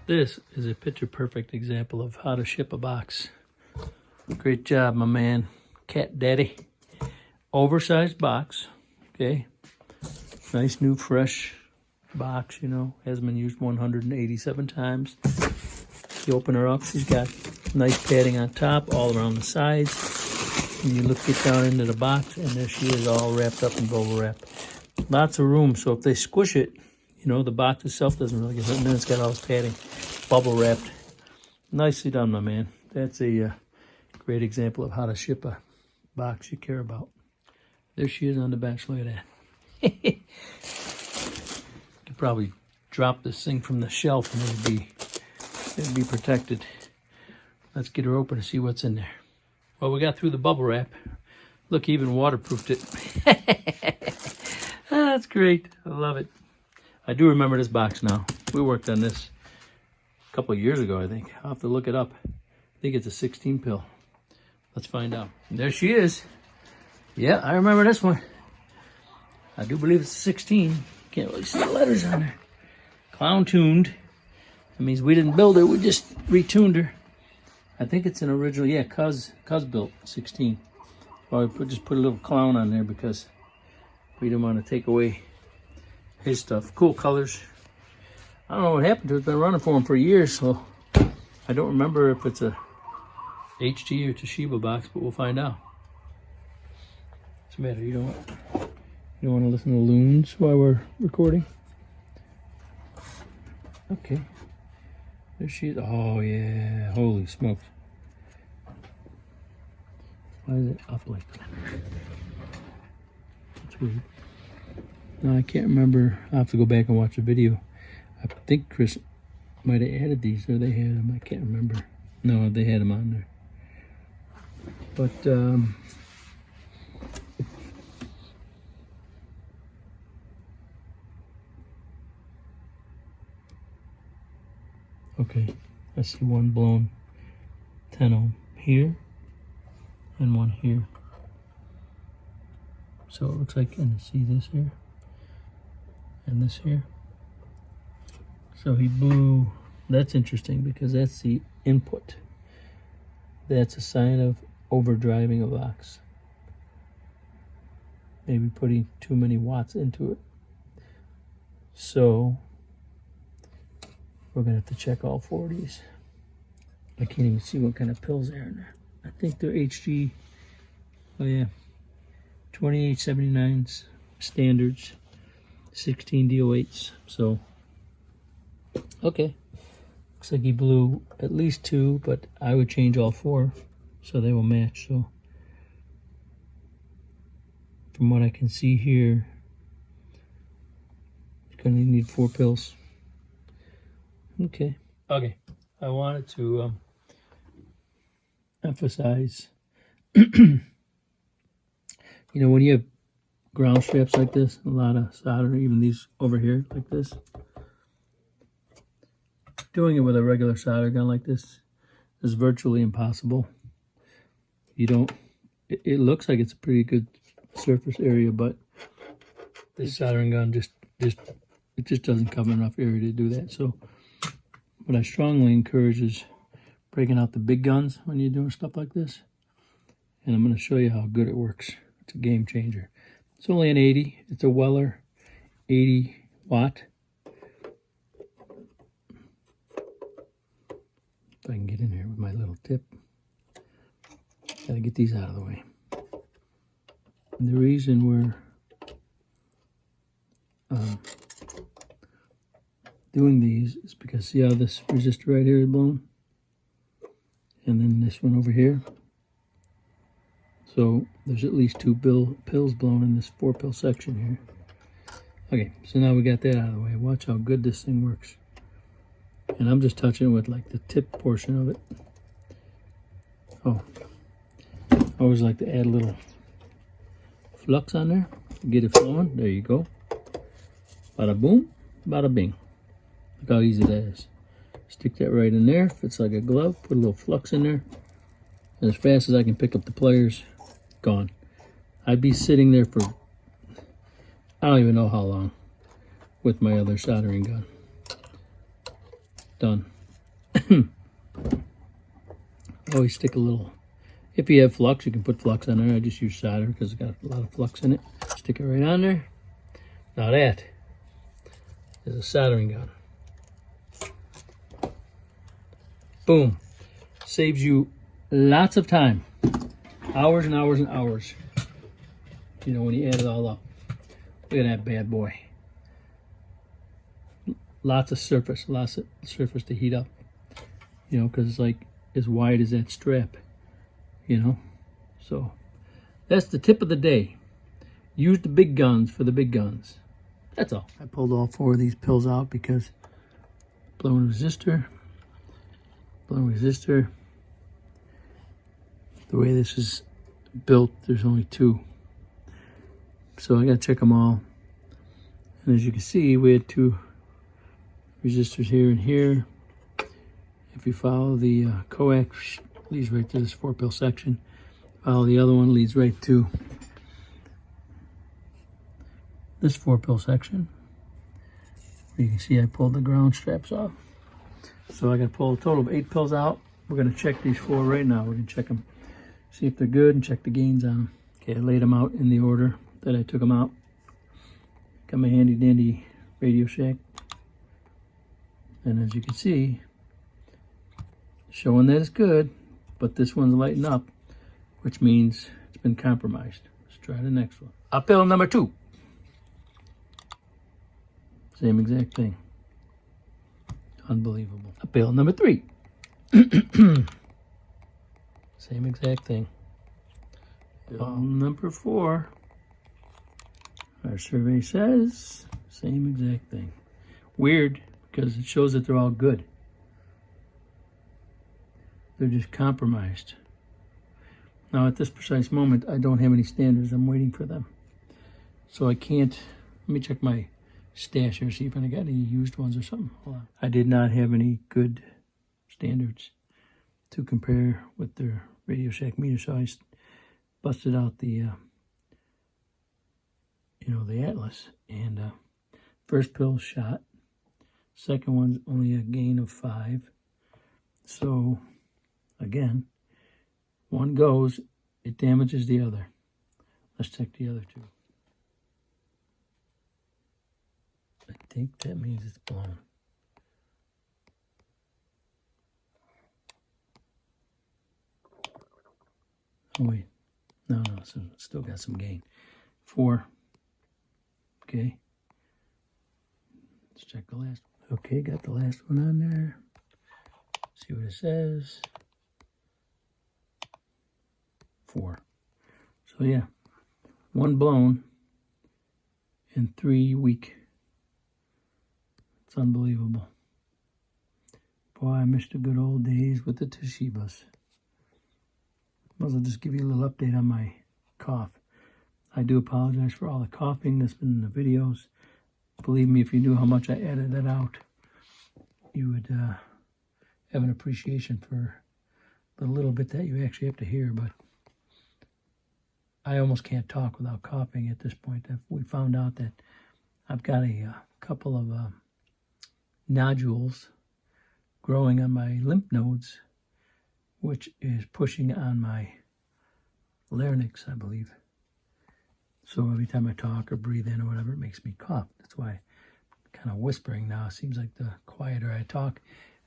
This is a picture-perfect example of how to ship a box. Great job, my man, Cat Daddy. Oversized box, okay? Nice, new, fresh box, you know. Hasn't been used 187 times. You open her up, she's got nice padding on top, all around the sides. And you get down into the box, and there she is, all wrapped up in bubble wrap. Lots of room, so if they squish it, you know, the box itself doesn't really get hurt, and then it's got all this padding, bubble wrapped. Nicely done, my man. That's a great example of how to ship a box you care about. There she is on the bench, look at that. You could probably drop this thing from the shelf and it'd be protected. Let's get her open and see what's in there. Well, we got through the bubble wrap. Look, even waterproofed it. That's great. I love it. I do remember this box now. We worked on this a couple of years ago, I think. I'll have to look it up. I think it's a 16 pill. Let's find out. And there she is. Yeah, I remember this one. I do believe it's a 16. Can't really see the letters on there. Clown tuned. That means we didn't build her, we just retuned her. I think it's an original, yeah, Cuz built 16. Well, we just put a little clown on there because we didn't want to take away his stuff. Cool colors. I don't know what happened to it. It's been running for him for years, so I don't remember if it's a HT or Toshiba box, but we'll find out. What's the matter? You don't want to listen to loons while we're recording? Okay. There she is. Oh yeah, holy smokes. Why is it up like that? That's weird. No, I can't remember. I'll have to go back and watch the video. I think Chris might have added these, or they had them. I can't remember. No, they had them on there. But, okay, I see one blown 10 ohm here and one here. So it looks like, and see this here and this here. So he blew, that's interesting because that's the input. That's a sign of overdriving a box. Maybe putting too many watts into it. So we're gonna have to check all 4 of these. I can't even see what kind of pills are in there. I think they're HG, oh yeah, 2879s standards, 16 DO8s. So, okay. Looks like he blew at least 2, but I would change all 4 so they will match. So, from what I can see here, it's gonna need 4 pills. Okay. Okay. I wanted to emphasize, you know, when you have ground straps like this, a lot of solder, even these over here like this, doing it with a regular solder gun like this is virtually impossible. You don't, it looks like it's a pretty good surface area, but this soldering gun it just doesn't cover enough area to do that. So what I strongly encourage is breaking out the big guns when you're doing stuff like this. And I'm going to show you how good it works. It's a game changer. It's only an 80. It's a Weller 80 watt. If I can get in here with my little tip. Gotta get these out of the way. And the reason we're doing these is because see how this resistor right here is blown? And then this one over here. So there's at least 2 pills blown in this 4-pill section here. Okay, so now we got that out of the way. Watch how good this thing works. And I'm just touching with like the tip portion of it. Oh, I always like to add a little flux on there. Get it flowing. There you go. Bada boom, bada bing. Look how easy that is. Stick that right in there. Fits like a glove. Put a little flux in there. And as fast as I can pick up the pliers, gone. I'd be sitting there for I don't even know how long with my other soldering gun. Done. Always stick a little, if you have flux, you can put flux on there. I just use solder because it's got a lot of flux in it. Stick it right on there. Now that is a soldering gun. Boom. Saves you lots of time. Hours and hours and hours. You know, when you add it all up. Look at that bad boy. Lots of surface to heat up. You know, because it's like as wide as that strap. You know, so that's the tip of the day. Use the big guns for the big guns. That's all. I pulled all 4 of these pills out because blown resistor. The way this is built, there's only 2. So I gotta check them all. And as you can see, we had 2 resistors here and here. If you follow the coax, leads right to this 4-pill section. Follow the other one, leads right to this 4-pill section. You can see I pulled the ground straps off. So I got to pull a total of 8 pills out. We're going to check these 4 right now. We're going to check them, see if they're good, and check the gains on them. Okay, I laid them out in the order that I took them out. Got my handy dandy Radio Shack. And as you can see, showing that it's good, but this one's lighting up, which means it's been compromised. Let's try the next one. Pill number 2. Same exact thing. Unbelievable. Pill number 3. Same exact thing. Pill number 4. Our survey says same exact thing. Weird, because it shows that they're all good. They're just compromised. Now at this precise moment, I don't have any standards. I'm waiting for them. So I can't, let me check my stash here, see if I got any used ones or something. Hold on. I did not have any good standards to compare with their Radio Shack meter, so I busted out the, the Atlas. And first pill shot. Second one's only a gain of 5. So again, one goes, it damages the other. Let's check the other 2. I think that means it's blown. Oh wait, no, so still got some gain. 4. Okay. Let's check the last one. Okay, got the last one on there. See what it says. 4. So yeah, 1 blown and 3 weak. It's unbelievable. Boy, I missed the good old days with the Toshibas. Might as well just give you a little update on my cough. I do apologize for all the coughing that's been in the videos. Believe me, if you knew how much I edited that out, you would have an appreciation for the little bit that you actually have to hear. But I almost can't talk without coughing at this point. We found out that I've got a couple of nodules growing on my lymph nodes, which is pushing on my larynx, I believe. So every time I talk or breathe in or whatever, it makes me cough. That's why I'm kind of whispering now. It seems like the quieter I talk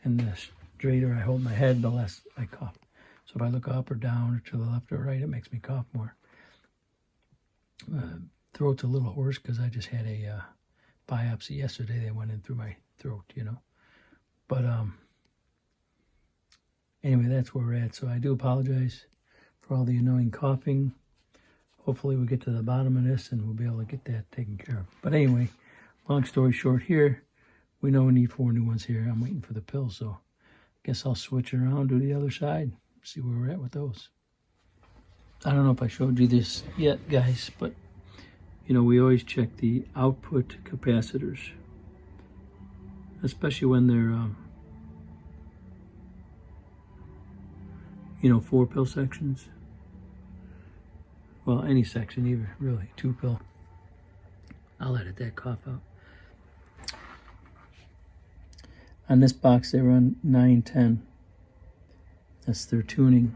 and the straighter I hold my head, the less I cough. So if I look up or down or to the left or right, it makes me cough more. Throat's a little hoarse because I just had a biopsy yesterday. They went in through my throat, But anyway, that's where we're at. So I do apologize for all the annoying coughing. Hopefully we'll get to the bottom of this and we'll be able to get that taken care of. But anyway, long story short here, we know we need 4 new ones here. I'm waiting for the pills, so I guess I'll switch it around to the other side, see where we're at with those. I don't know if I showed you this yet, guys, but we always check the output capacitors, especially when they're 4-pill sections. Well, any section either, really, 2-pill. I'll edit that cough out. On this box, they run 910. That's their tuning.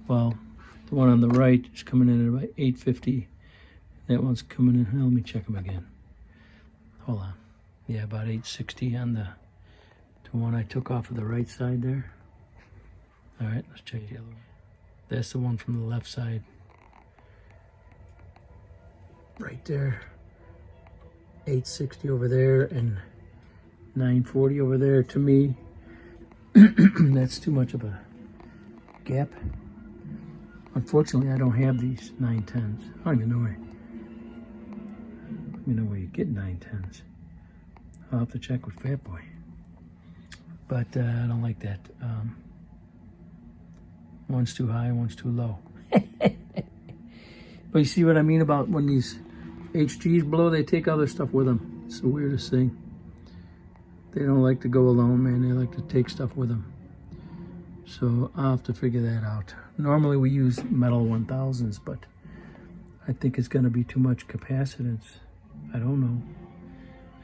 Well, the one on the right is coming in at about 850. That one's coming in. Let me check them again. Hold on. Yeah, about 860 on the one I took off of the right side there. All right, let's check the other one. That's the one from the left side. Right there. 860 over there and 940 over there. To me, that's too much of a gap. Unfortunately, I don't have these 910s. I don't even know where you get 910s. I'll have to check with Fat Boy. But I don't like that. One's too high, one's too low. But you see what I mean about when these HGs blow, they take other stuff with them. It's the weirdest thing. They don't like to go alone, man. They like to take stuff with them. So I'll have to figure that out. Normally we use metal 1000s, but I think it's going to be too much capacitance. I don't know.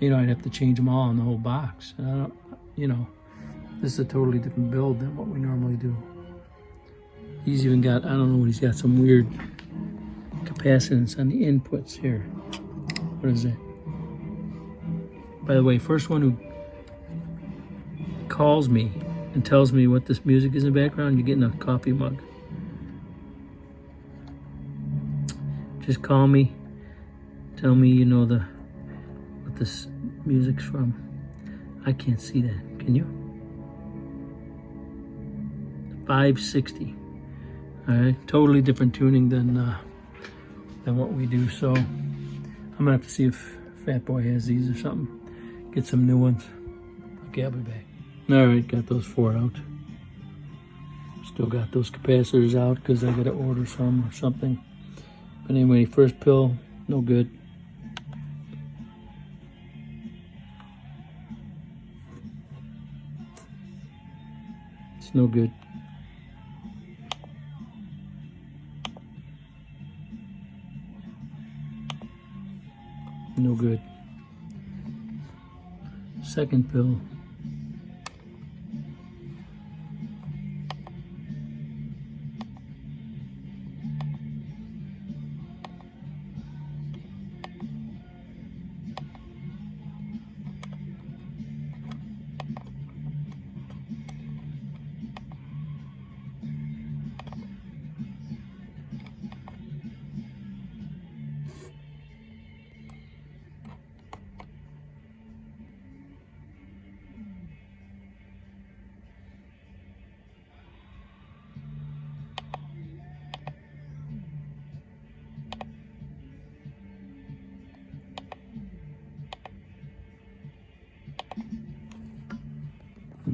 You know, I'd have to change them all in the whole box. And I don't, you know, this is a totally different build than what we normally do. He's even got, I don't know what he's got, some weird capacitance on the inputs here. What is that? By the way, first one who calls me and tells me what this music is in the background, you're getting a coffee mug. Just call me, tell me you know what this music's from. I can't see that, can you? 560. All right, totally different tuning than what we do. So I'm gonna have to see if Fat Boy has these or something. Get some new ones. Okay, I'll be back. All right, got those 4 out. Still got those capacitors out because I gotta order some or something. But anyway, first pill, no good. It's no good. No good. Second pill.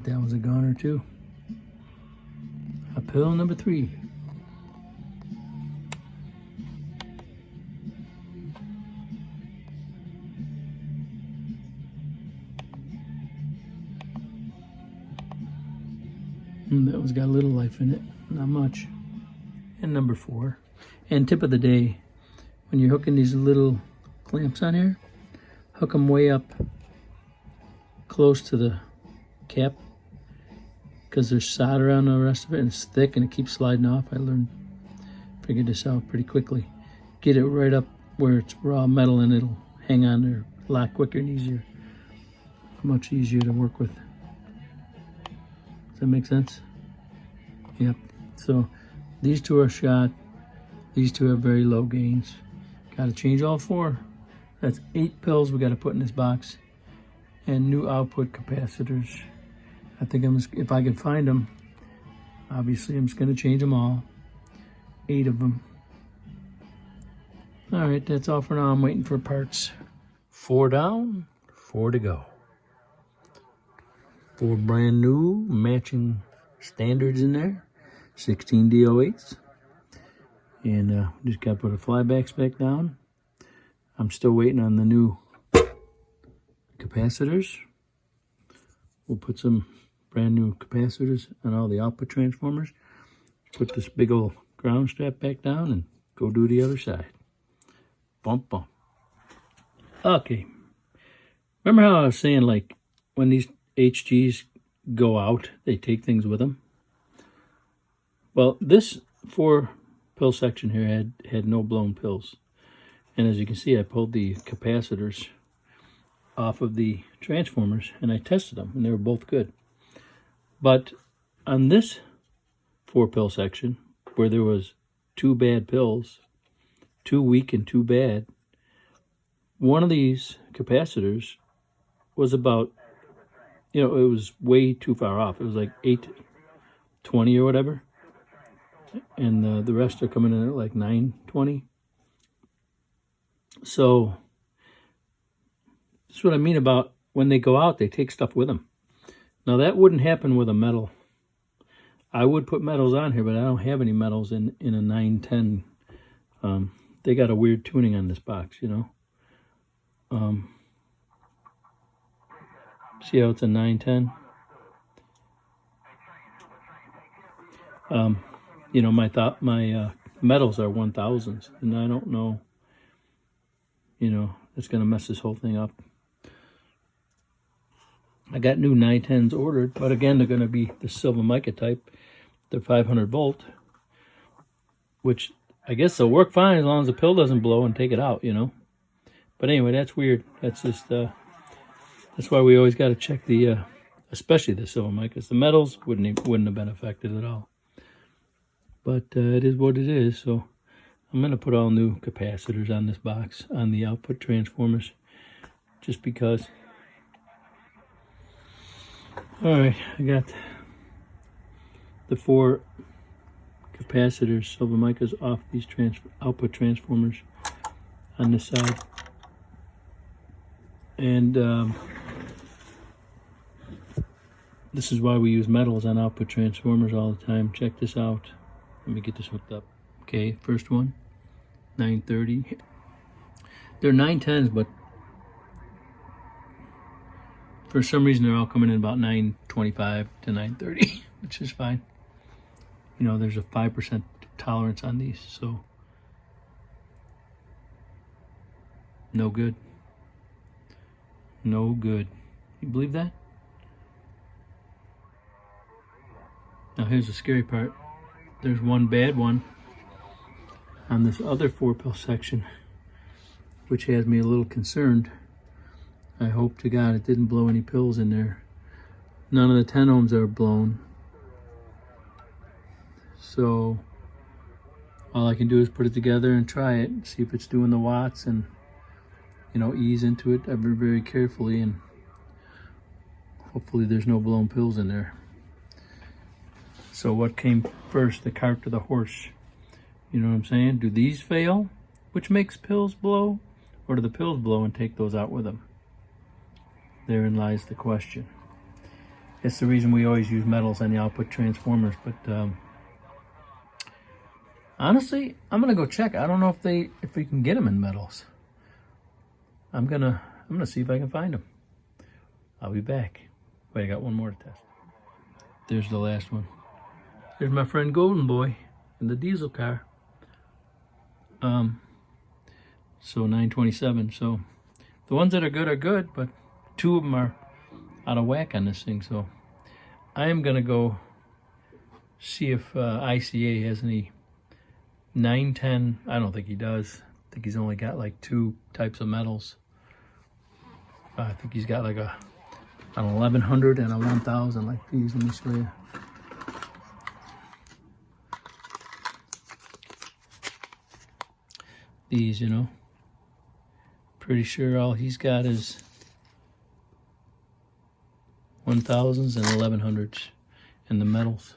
That was a goner too. A pill number 3. That one's got a little life in it, not much. And number 4. And tip of the day, when you're hooking these little clamps on here, hook them way up close to the cap, because there's solder on the rest of it and it's thick and it keeps sliding off. Figured this out pretty quickly. Get it right up where it's raw metal and it'll hang on there a lot quicker and easier. Much easier to work with. Does that make sense? Yep. So these 2 are shot. These 2 have very low gains. Got to change all 4. That's 8 pills we got to put in this box. And new output capacitors. I think if I can find them, obviously I'm just going to change them all. 8 of them. All right, that's all for now. I'm waiting for parts. 4 down, 4 to go. 4 brand new matching standards in there. 16 DO8s. And just got to put a flybacks back down. I'm still waiting on the new capacitors. We'll put some brand new capacitors on all the output transformers. Put this big old ground strap back down and go do the other side. Bump, bump. Okay. Remember how I was saying, like, when these HGs go out. They take things with them. Well, this 4-pill section here had no blown pills. And as you can see, I pulled the capacitors off of the transformers and I tested them and they were both good. But on this 4-pill section, where there was 2 bad pills, 2 weak and 2 bad, one of these capacitors was about, it was way too far off. It was like 820 or whatever. And the rest are coming in at like 920. So that's what I mean about when they go out, they take stuff with them. Now that wouldn't happen with a metal. I would put metals on here, but I don't have any metals in a 910. They got a weird tuning on this box, See how it's a 910? My metals are 1000s, and I don't know, it's going to mess this whole thing up. I got new 910s ordered, but again, they're going to be the silver mica type. They're 500 volt, which I guess they'll work fine as long as the pill doesn't blow and take it out, But anyway, that's weird. That's just, that's why we always got to check the, especially the silver micas. The metals wouldn't have been affected at all. But it is what it is, so I'm going to put all new capacitors on this box, on the output transformers, just because. Alright, I got the 4 capacitors, silver micas, off these output transformers on this side. And this is why we use metals on output transformers all the time. Check this out. Let me get this hooked up. Okay, first one, 930. They're 910s, but for some reason they're all coming in about 925 to 930, which is fine. There's a 5% tolerance on these, so no good. No good. You believe that? Now here's the scary part. There's one bad one on this other 4-pill section, which has me a little concerned. I hope to God it didn't blow any pills in there. None of the 10 ohms are blown. So all I can do is put it together and try it, see if it's doing the watts, and ease into it very, very carefully, and hopefully there's no blown pills in there. So what came first, the cart or the horse? You know what I'm saying? Do these fail, which makes pills blow, or do the pills blow and take those out with them? Therein lies the question. It's the reason we always use metals on the output transformers, but honestly, I'm gonna go check. I don't know if we can get them in metals. I'm gonna see if I can find them. I'll be back. Wait, I got one more to test. There's the last one. There's my friend Golden Boy in the diesel car. So 927. So the ones that are good, but 2 of them are out of whack on this thing. So I am gonna go see if ICA has any 910. I don't think he does. I think he's only got like 2 types of metals. I think he's got like an 1100 and a 1000 like these. Let me show you. These, pretty sure all he's got is 1000s and 1100s in the metals.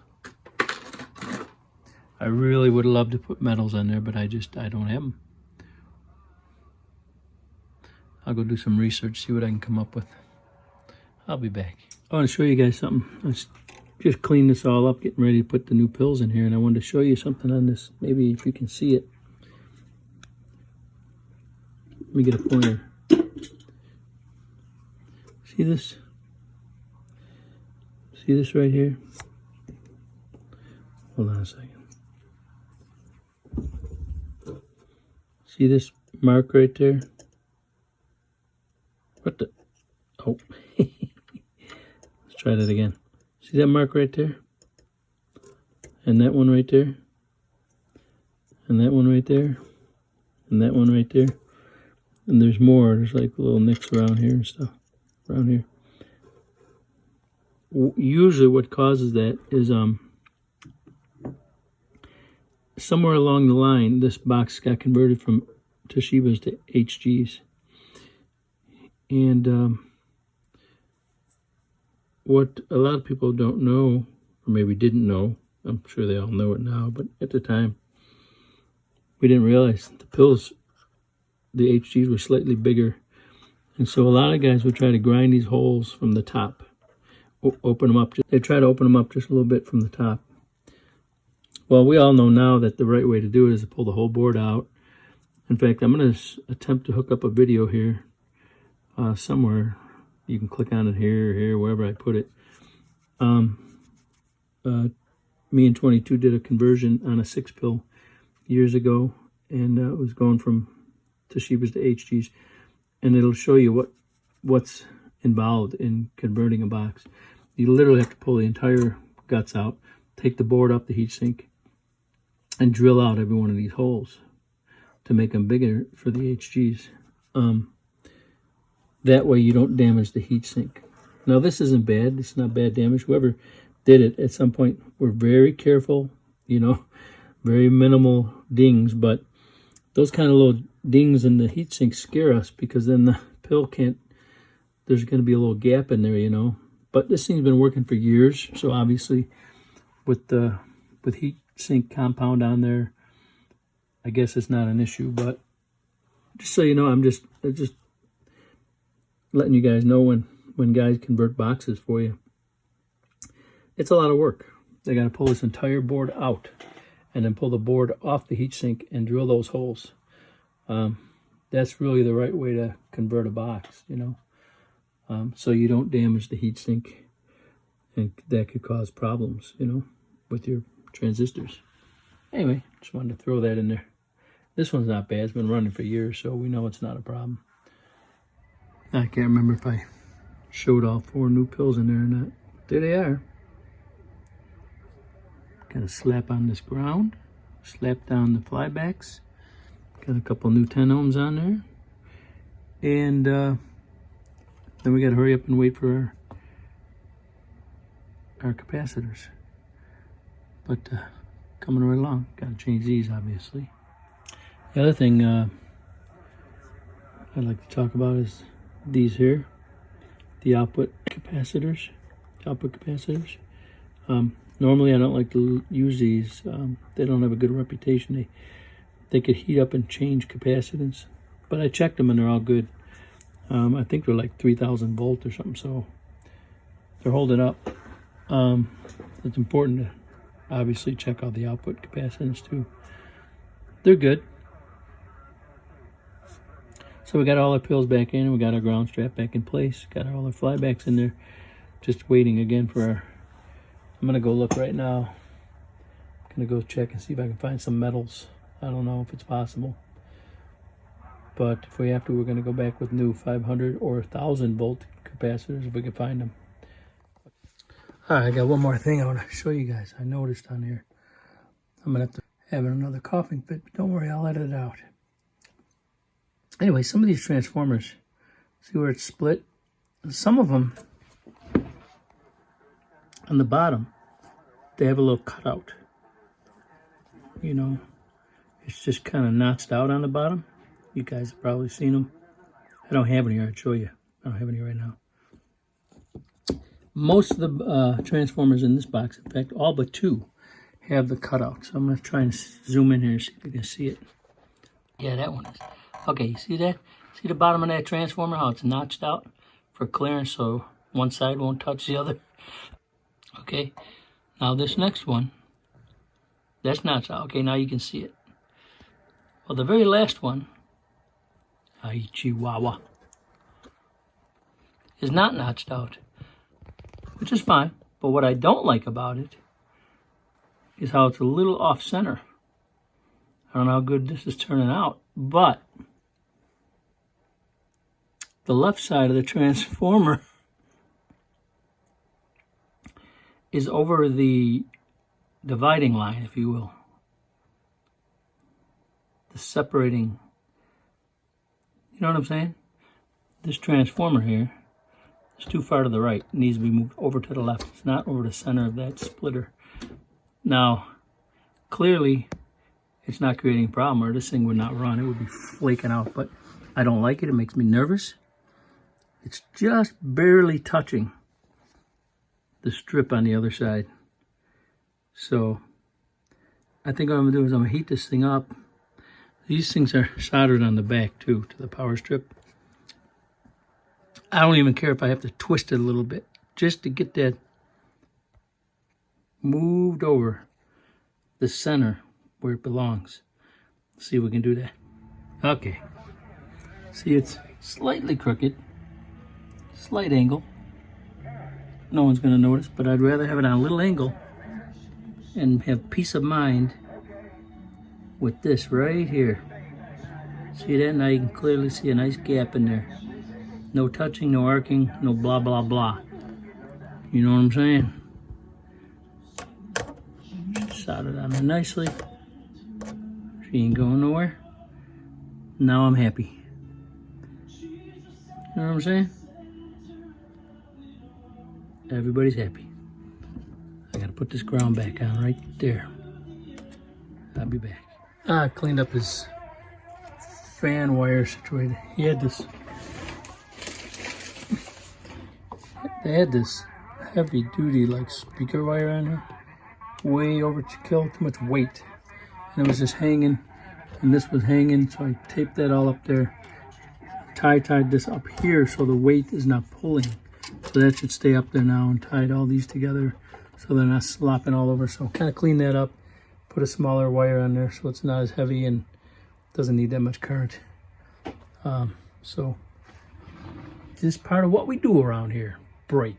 I really would love to put metals on there, but I don't have them. I'll go do some research, see what I can come up with. I'll be back. I want to show you guys something. I just cleaned this all up, getting ready to put the new pills in here, and I wanted to show you something on this. Maybe if you can see it. Let me get a pointer. See this? See this right here? Hold on a second. See this mark right there? What the? Oh. try that again. See that mark right there? And that one right there? And that one right there? And that one right there? And there's more. There's like little nicks around here and stuff. Around here. Usually what causes that is somewhere along the line this box got converted from Toshibas to HGs. And what a lot of people don't know, or maybe didn't know, I'm sure they all know it now, but at the time we didn't realize the pills, the HGs were slightly bigger. And so a lot of guys would try to grind these holes from the top. Open them up. They try to open them up just a little bit from the top. Well, we all know now that the right way to do it is to pull the whole board out. In fact, I'm going to attempt to hook up a video here somewhere. You can click on it here or here, wherever I put it. Me and 22 did a conversion on a 6-pill years ago, and it was going from Toshibas to HGs, and it'll show you what's involved in converting a box. You literally have to pull the entire guts out, take the board off the heatsink, and drill out every one of these holes to make them bigger for the HGs. That way you don't damage the heatsink. Now this isn't bad. It's not bad damage. Whoever did it at some point were very careful, you know, very minimal dings, but those kind of little dings in the heatsink scare us because then the pill can't, there's going to be a little gap in there, you know. But this thing's been working for years, so obviously with heat sink compound on there, I guess it's not an issue. But just so you know, I'm just letting you guys know when guys convert boxes for you, it's a lot of work. They got to pull this entire board out and then pull the board off the heat sink and drill those holes. That's really the right way to convert a box, you know. So you don't damage the heat sink, and that could cause problems, you know, with your transistors. Anyway, just wanted to throw that in there. This one's not bad. It's been running for years, so we know it's not a problem. I can't remember if I showed all 4 new pills in there or not. There they are. Got a slap on this ground, slap down the flybacks. Got a couple new 10 ohms on there. And then we got to hurry up and wait for our capacitors. But coming right along. Got to change these, obviously. The other thing I'd like to talk about is these here, the output capacitors. Normally I don't like to use these. They don't have a good reputation. They could heat up and change capacitance, but I checked them and they're all good. I think they're like 3,000 volt or something, so they're holding up. It's important to obviously check out the output capacitance too. They're good. So we got all our pills back in, we got our ground strap back in place, got all our flybacks in there, just waiting again for our, I'm gonna go look right now. I'm gonna go check and see if I can find some metals. I don't know if it's possible, but if we have to, we're gonna go back with new 500 or 1,000 volt capacitors if we can find them. All right, I got one more thing I want to show you guys. I noticed on here, I'm gonna have to have another coughing fit, but don't worry, I'll edit it out. Anyway, some of these transformers, see where it's split? Some of them, on the bottom, they have a little cutout. You know, it's just kind of notched out on the bottom. You guys have probably seen them. I don't have any here, I'd show you. I don't have any right now. Most of the transformers in this box, in fact, all but 2, have the cutout. So I'm going to try and zoom in here and see if you can see it. Yeah, that one is. Okay, you see that? See the bottom of that transformer, how it's notched out for clearance so one side won't touch the other? Okay, now this next one, that's notched out. Okay, now you can see it. Well, the very last one, ay, chihuahua, is not notched out, which is fine. But what I don't like about it is how it's a little off center. I don't know how good this is turning out, but the left side of the transformer is over the dividing line, if you will. The separating, you know what I'm saying? This transformer here is too far to the right. It needs to be moved over to the left. It's not over the center of that splitter. Now, clearly, it's not creating a problem, or this thing would not run. It would be flaking out, but I don't like it. It makes me nervous. It's just barely touching the strip on the other side. So I think what I'm gonna do is I'm gonna heat this thing up. These things are soldered on the back too, to the power strip. I don't even care if I have to twist it a little bit, just to get that moved over the center where it belongs. Let's see if we can do that. Okay. See, it's slightly crooked, slight angle. No one's gonna notice, but I'd rather have it on a little angle and have peace of mind with this right here. See that? Now you can clearly see a nice gap in there. No touching, no arcing, no blah, blah, blah. You know what I'm saying? Soldered on there nicely. She ain't going nowhere. Now I'm happy. You know what I'm saying? Everybody's happy. I gotta put this ground back on right there. I'll be back. I cleaned up his fan wire situated. He had this, they had this heavy duty like speaker wire on there. Way overkill, too much weight. And it was just hanging, and this was hanging, so I taped that all up there. Tied this up here so the weight is not pulling. So that should stay up there now, and tied all these together so they're not slopping all over. So kind of clean that up, put a smaller wire on there so it's not as heavy and doesn't need that much current. So this is part of what we do around here. Break.